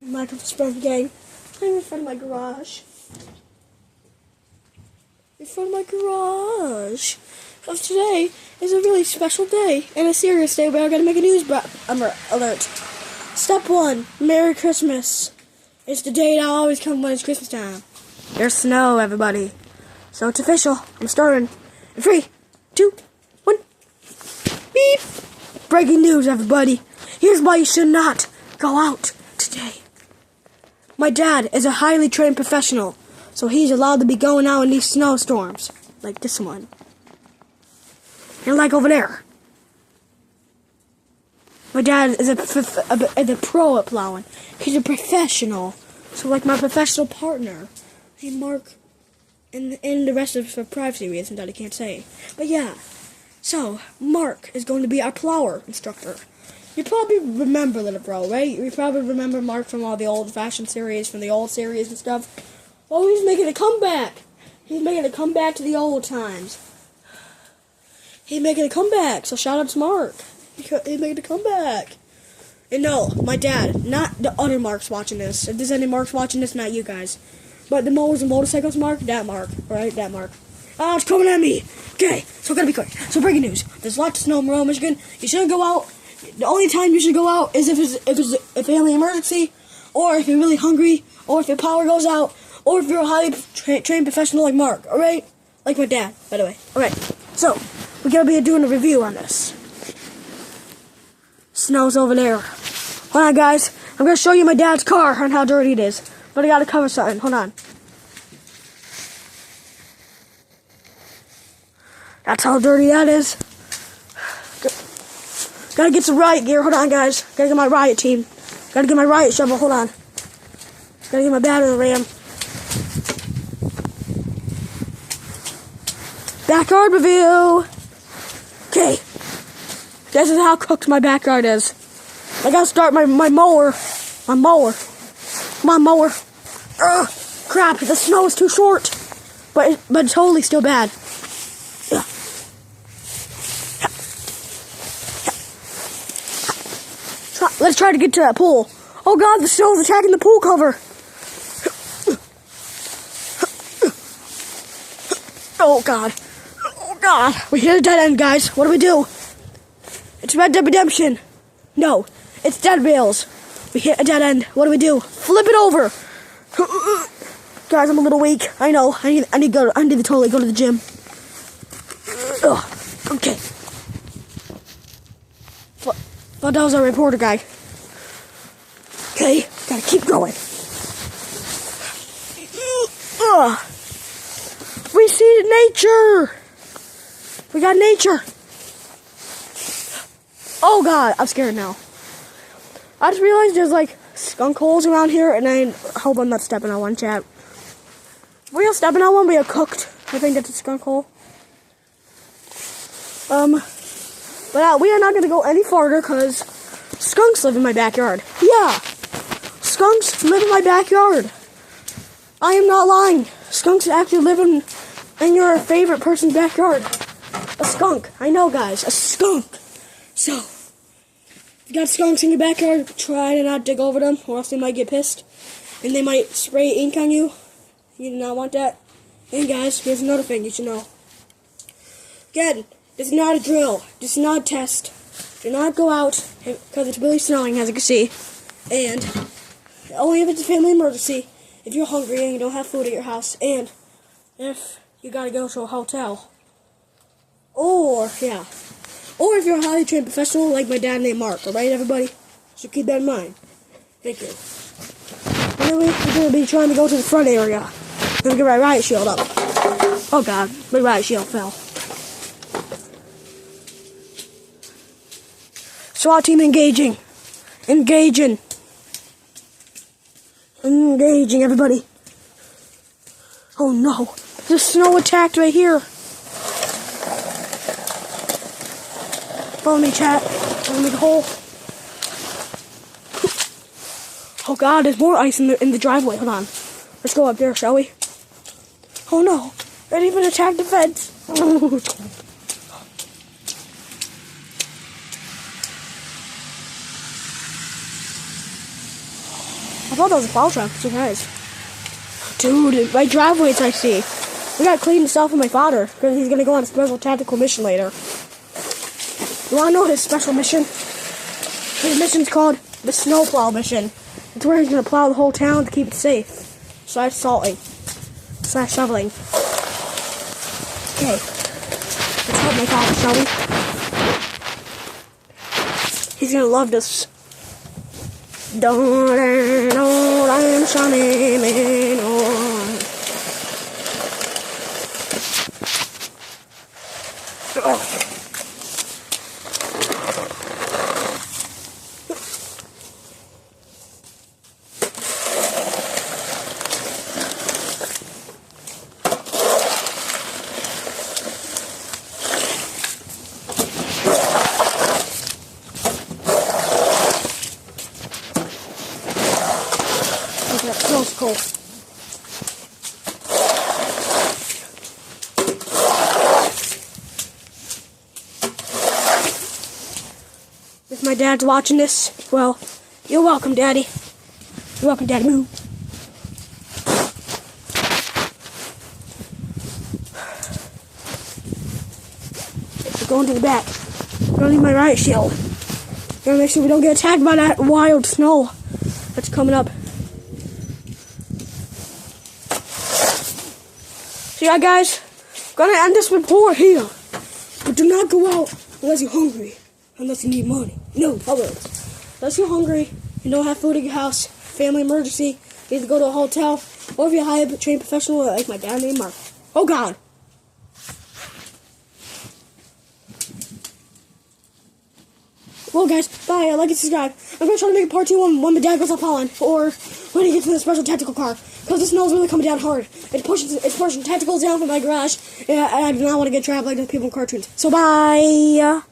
Michael Sprung Gang. I'm in front of my garage. In front of my garage. Because today is a really special day and a serious day where I gotta make a news alert. Step 1, Merry Christmas. It's the day that always comes when it's Christmas time. There's snow, everybody. So it's official. I'm starting. In 3, 2, 1. Beep. Breaking news, everybody. Here's why you should not go out today. My dad is a highly trained professional, so he's allowed to be going out in these snowstorms, like this one. And like over there. My dad is a pro at plowing. He's a professional. So like my professional partner. Hey, Mark. And the rest of for privacy reasons that I can't say. But yeah. So, Mark is going to be our plower instructor. You probably remember Little Bro, right? You probably remember Mark from all the old-fashioned series, from the old series and stuff. Oh, he's making a comeback. He's making a comeback to the old times. He's making a comeback, so shout out to Mark. He's making a comeback. And no, my dad, not the other Marks watching this. If there's any Marks watching this, not you guys. But the mowers and motorcycles Mark, that Mark, right? That Mark. Oh, it's coming at me. Okay, so gotta be quick. So breaking news. There's lots of snow in Monroe, Michigan. You shouldn't go out. The only time you should go out is if it's a family emergency, or if you're really hungry, or if your power goes out, or if you're a highly trained professional like Mark, alright? Like my dad, by the way. Alright, so, we're going to be doing a review on this. Snow's over there. Hold on, guys. I'm going to show you my dad's car and how dirty it is. But I got to cover something. Hold on. That's how dirty that is. Gotta get some riot gear. Hold on, guys. Gotta get my riot team. Gotta get my riot shovel. Hold on. Gotta get my battering ram. Backyard review. Okay. This is how cooked my backyard is. I gotta start my mower. My mower. Come on, mower. Ugh. Crap. The snow is too short. But it's totally still bad. Yeah. Let's try to get to that pool. Oh god, the snow's attacking the pool cover. Oh god. Oh god. We hit a dead end, guys. What do we do? It's Red Dead Redemption. No, it's Dead Rails. We hit a dead end. What do we do? Flip it over. Guys, I'm a little weak. I know. I need to totally go to the gym. Ugh. Okay. Well, that was our reporter guy. Okay, gotta keep going. We see nature. We got nature. Oh god, I'm scared now. I just realized there's like skunk holes around here, and I hope I'm not stepping on one, chat. We are stepping on one. We are cooked. I think that's a skunk hole. But we are not going to go any farther because skunks live in my backyard. Yeah, skunks live in my backyard. I am not lying. Skunks actually live in your favorite person's backyard. A skunk. I know, guys. A skunk. So, if you got skunks in your backyard, try to not dig over them or else they might get pissed. And they might spray ink on you. You do not want that. And guys, here's another thing you should know. Again, this is not a drill. This is not a test. Do not go out because it's really snowing, as you can see. And only if it's a family emergency, if you're hungry and you don't have food at your house, and if you gotta go to a hotel. Or, yeah. Or if you're a highly trained professional like my dad named Mark. Alright, everybody? So keep that in mind. Thank you. Anyway, we're gonna be trying to go to the front area. I'm gonna get my riot shield up. Oh god, my riot shield fell. SWAT team engaging. Engaging, everybody. Oh no, there's snow attacked right here. Follow me, chat. I'm gonna make a hole. Oh god, there's more ice in the driveway. Hold on. Let's go up there, shall we? Oh no, it even attacked the fence. I thought that was a plow truck. Surprise. Dude, my driveways I see. We gotta clean this off with my father because he's gonna go on a special tactical mission later. You wanna know his special mission? His mission's called the snowplow mission. It's where he's gonna plow the whole town to keep it safe. / salting. / shoveling. Okay. Let's help my father, shall we? He's gonna love this. I'm shining on. That smells cold. If my dad's watching this, well, you're welcome, Daddy. You're welcome, Daddy. Moo. We're going to the back. I'm gonna need my riot shield. Gotta make sure we don't get attacked by that wild snow that's coming up. So yeah, guys, gonna end this report here. But do not go out unless you're hungry, unless you need money. No, unless you're hungry, you don't have food at your house, family emergency, you need to go to a hotel, or if you're a highly trained professional like my dad named Mark. Oh God. Well, guys, bye. Like and subscribe. I'm gonna try to make a part 2 when my dad goes up Holland, or when he gets in the special tactical car, because the snow's really coming down hard. It's pushing tentacles down from my garage, and I do not want to get trapped like the people in cartoons. So bye.